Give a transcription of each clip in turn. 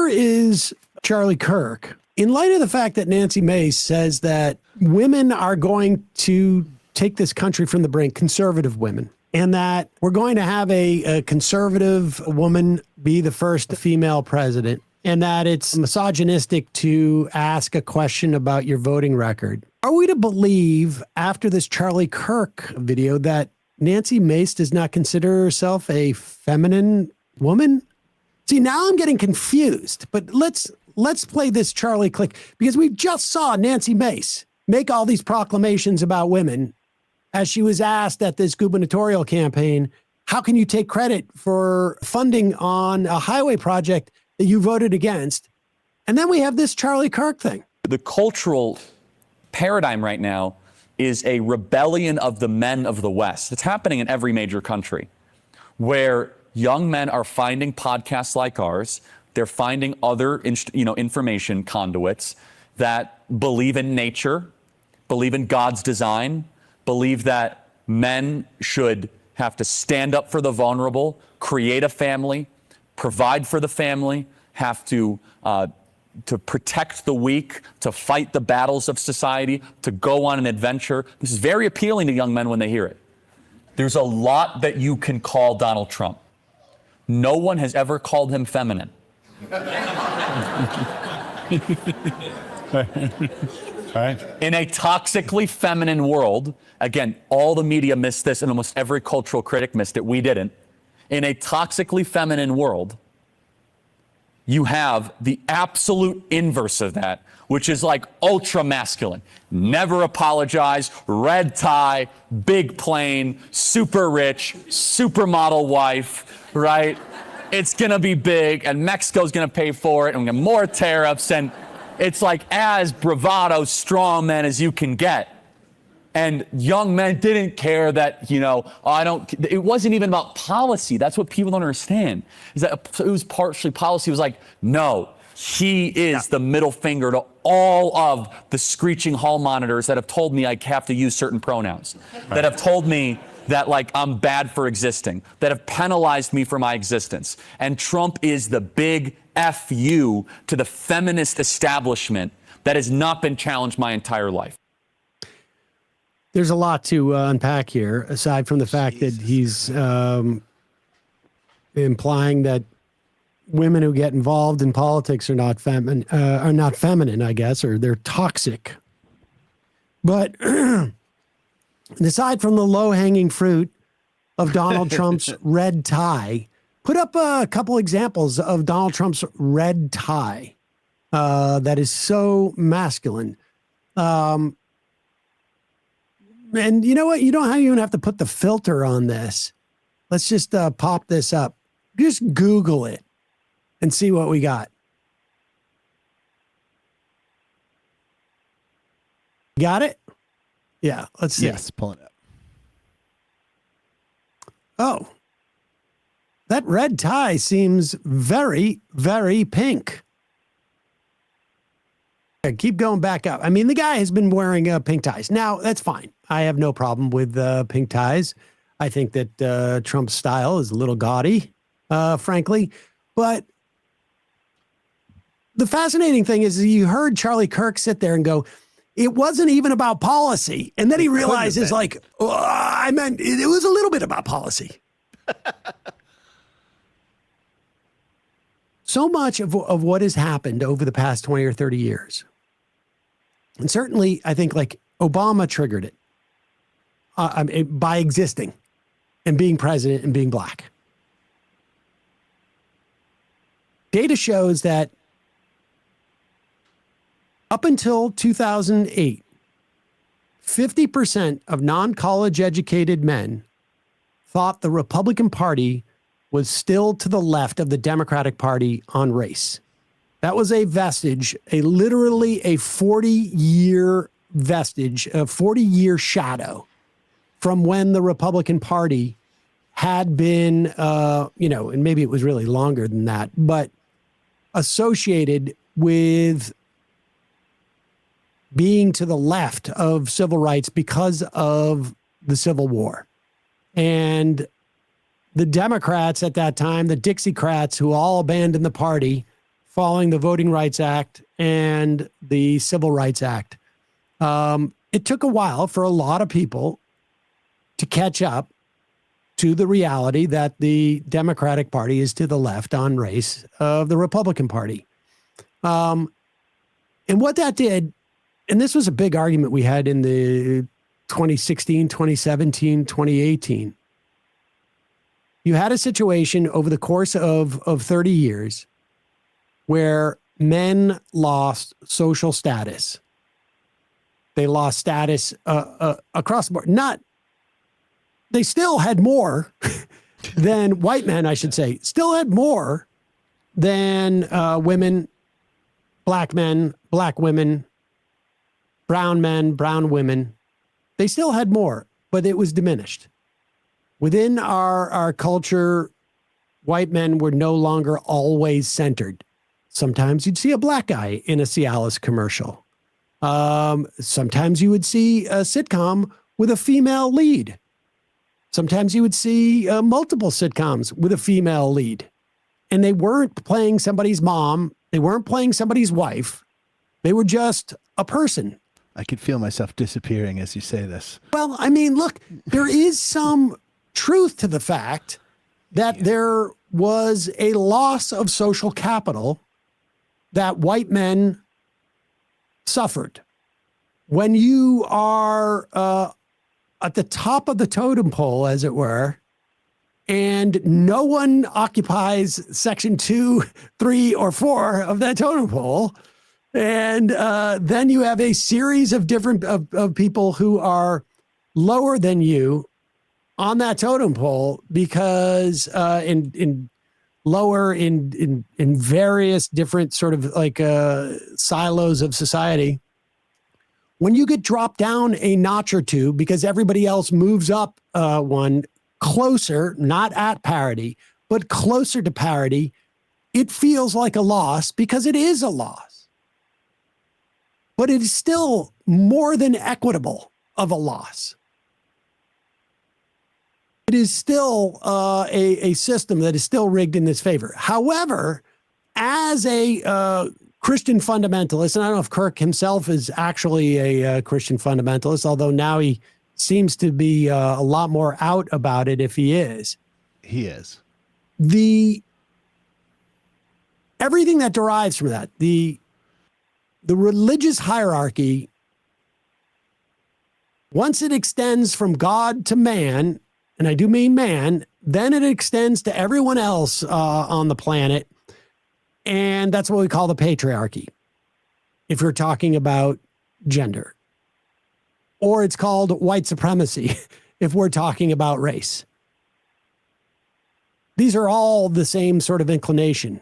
here is Charlie Kirk. In light of the fact that Nancy Mace says that women are going to take this country from the brink, conservative women, and that we're going to have a conservative woman be the first female president, and that it's misogynistic to ask a question about your voting record. Are we to believe, after this Charlie Kirk video, that Nancy Mace does not consider herself a feminine woman? See, now I'm getting confused, but let's play this Charlie clip, because we just saw Nancy Mace make all these proclamations about women as she was asked at this gubernatorial campaign, how can you take credit for funding on a highway project that you voted against? And then we have this Charlie Kirk thing. The cultural paradigm right now is a rebellion of the men of the West. It's happening in every major country, where young men are finding podcasts like ours. They're finding other information conduits that believe in nature, believe in God's design, believe that men should have to stand up for the vulnerable, create a family, provide for the family, have to protect the weak, to fight the battles of society, to go on an adventure. This is very appealing to young men when they hear it. There's a lot that you can call Donald Trump. No one has ever called him feminine. Right. In a toxically feminine world, again, all the media missed this and almost every cultural critic missed it. We didn't. In a toxically feminine world, you have the absolute inverse of that, which is like ultra masculine. Never apologize, red tie, big plane, super rich, supermodel wife, right? It's gonna be big, and Mexico's gonna pay for it, and we get more tariffs, and it's like as bravado, strong men as you can get. And young men didn't care that, it wasn't even about policy. That's what people don't understand, is that it was partially policy. It was like, no, he is the middle finger to all of the screeching hall monitors that have told me I have to use certain pronouns, that have told me that I'm bad for existing, that have penalized me for my existence. And Trump is the big F you to the feminist establishment that has not been challenged my entire life. There's a lot to unpack here, aside from the fact that he's implying that women who get involved in politics are not feminine, I guess, or they're toxic. But aside from the low-hanging fruit of Donald Trump's red tie, put up a couple examples of Donald Trump's red tie that is so masculine. And you know what? You don't even have to put the filter on this. Let's just pop this up. Just Google it and see what we got. Got it? Yeah, let's see. Yes, pull it up. Oh, that red tie seems very, very pink. Keep going back up. I mean, the guy has been wearing pink ties. Now, that's fine. I have no problem with pink ties. I think that Trump's style is a little gaudy, frankly. But the fascinating thing is you heard Charlie Kirk sit there and go, it wasn't even about policy. And then he realizes, I meant it was a little bit about policy. So much of what has happened over the past 20 or 30 years, and certainly I think Obama triggered it by existing and being president and being black. Data shows that up until 2008, 50% of non-college educated men thought the Republican Party was still to the left of the Democratic Party on race. That was a vestige, literally a 40-year vestige, a 40-year shadow from when the Republican Party had been, and maybe it was really longer than that, but associated with being to the left of civil rights because of the Civil War. And the Democrats at that time, the Dixiecrats, who all abandoned the party following the Voting Rights Act and the Civil Rights Act. It took a while for a lot of people to catch up to the reality that the Democratic Party is to the left on race of the Republican Party. And what that did, and this was a big argument we had in the 2016, 2017, 2018. You had a situation over the course of 30 years where men lost social status. They lost status across the board. They still had more than white men, I should say, still had more than women, black men, black women, brown men, brown women. They still had more, but it was diminished. Within our culture, white men were no longer always centered. Sometimes you'd see a black guy in a Cialis commercial. Sometimes you would see a sitcom with a female lead. Sometimes you would see multiple sitcoms with a female lead. And they weren't playing somebody's mom. They weren't playing somebody's wife. They were just a person. I could feel myself disappearing as you say this. Well, I mean, look, there is some truth to the fact that there was a loss of social capital that white men suffered. When you are at the top of the totem pole, as it were, and no one occupies section 2, 3, or 4 of that totem pole, and then you have a series of different of people who are lower than you on that totem pole because in various different sort of like silos of society. When you get dropped down a notch or two because everybody else moves up one closer, not at parity, but closer to parity, it feels like a loss because it is a loss. But it is still more than equitable of a loss. It is still a system that is still rigged in this favor. However, as a Christian fundamentalist, and I don't know if Kirk himself is actually a Christian fundamentalist, although now he seems to be a lot more out about it if he is. He is. Everything that derives from that, the religious hierarchy, once it extends from God to man, and I do mean man, then it extends to everyone else on the planet. And that's what we call the patriarchy, if you're talking about gender. Or it's called white supremacy, if we're talking about race. These are all the same sort of inclination.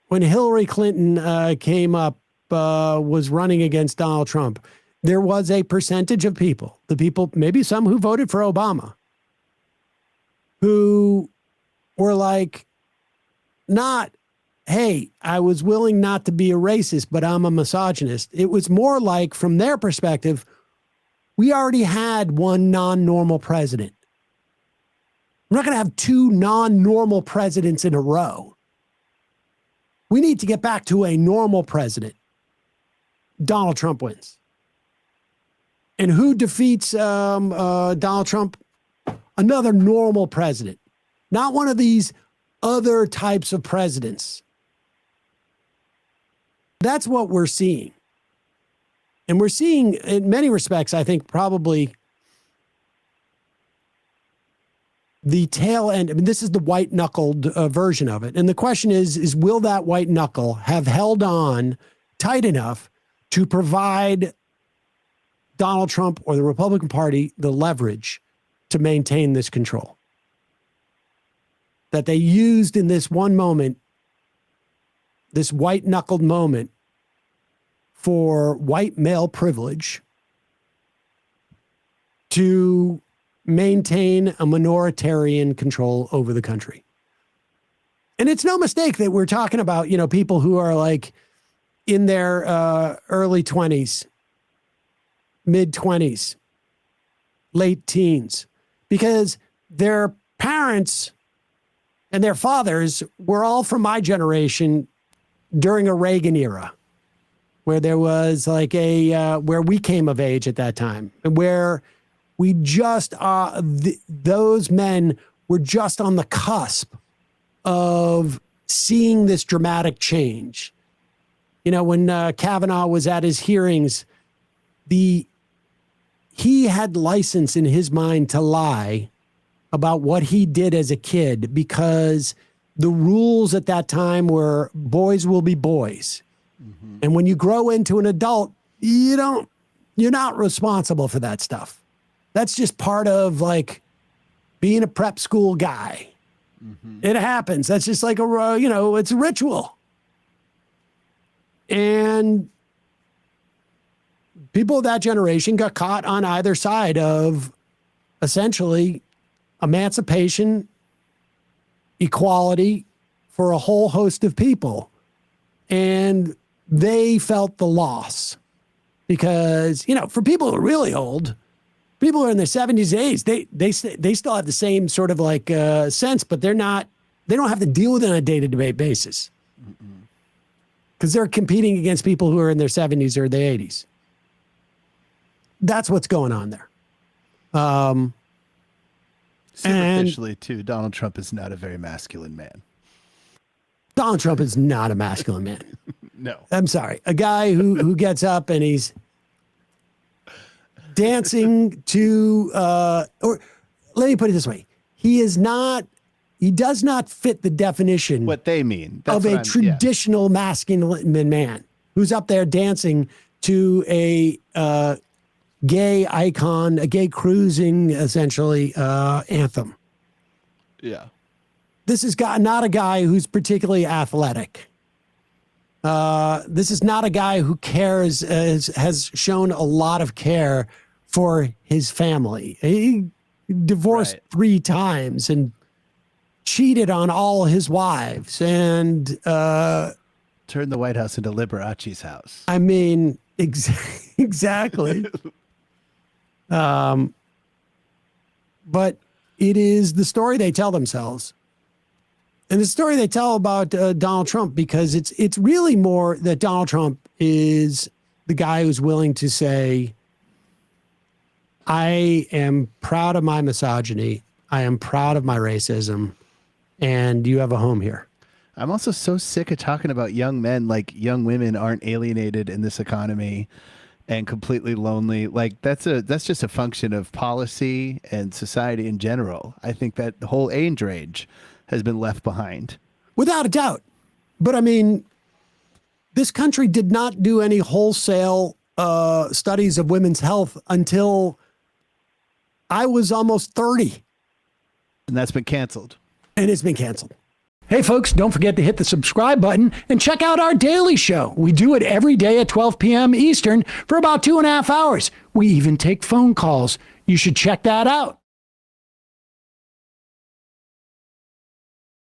When Hillary Clinton came up, was running against Donald Trump, there was a percentage of people, the people, maybe some who voted for Obama, who were like, not, hey, I was willing not to be a racist, but I'm a misogynist. It was more like, from their perspective, we already had one non-normal president. We're not going to have two non-normal presidents in a row. We need to get back to a normal president. Donald Trump wins. And who defeats Donald Trump? Another normal president. Not one of these other types of presidents. That's what we're seeing. And we're seeing, in many respects, I think probably the tail end. I mean, this is the white-knuckled version of it. And the question is will that white knuckle have held on tight enough to provide Donald Trump or the Republican Party the leverage to maintain this control that they used in this one moment, this white-knuckled moment, for white male privilege to maintain a minoritarian control over the country. And it's no mistake that we're talking about, you know, people who are like in their early 20s, mid 20s, late teens, because their parents and their fathers were all from my generation during a Reagan era, where there was like where we came of age at that time, and where we just those men were just on the cusp of seeing this dramatic change. You know, when Kavanaugh was at his hearings, he had license in his mind to lie about what he did as a kid, because the rules at that time were boys will be boys. Mm-hmm. And when you grow into an adult, you're not responsible for that stuff. That's just part of like being a prep school guy. Mm-hmm. It happens. That's just like it's a ritual. And people of that generation got caught on either side of essentially emancipation, equality for a whole host of people. And they felt the loss because, for people who are really old, people who are in their 70s, 80s, they still have the same sort of like sense, but they don't have to deal with it on a day-to-day basis because they're competing against people who are in their 70s or their 80s. That's what's going on there. Superficially, too, Donald Trump is not a very masculine man. Donald Trump is not a masculine man. No. I'm sorry. A guy who gets up and he's dancing to, or let me put it this way. He does not fit the definition what they mean of a traditional masculine man who's up there dancing to a gay icon, a gay cruising, essentially, anthem. Yeah. This is not a guy who's particularly athletic. This is not a guy who cares, has shown a lot of care for his family. He divorced 3 times and cheated on all his wives and turned the White House into Liberace's house. I mean, exactly. But it is the story they tell themselves. And the story they tell about Donald Trump, because it's really more that Donald Trump is the guy who's willing to say, I am proud of my misogyny. I am proud of my racism. And you have a home here. I'm also so sick of talking about young men like young women aren't alienated in this economy and completely lonely. Like that's just a function of policy and society in general. I think that the whole age range has been left behind. Without a doubt. But I mean, this country did not do any wholesale studies of women's health until I was almost 30. And that's been canceled. And it's been canceled. Hey, folks, don't forget to hit the subscribe button and check out our daily show. We do it every day at 12 p.m. Eastern for about 2.5 hours. We even take phone calls. You should check that out.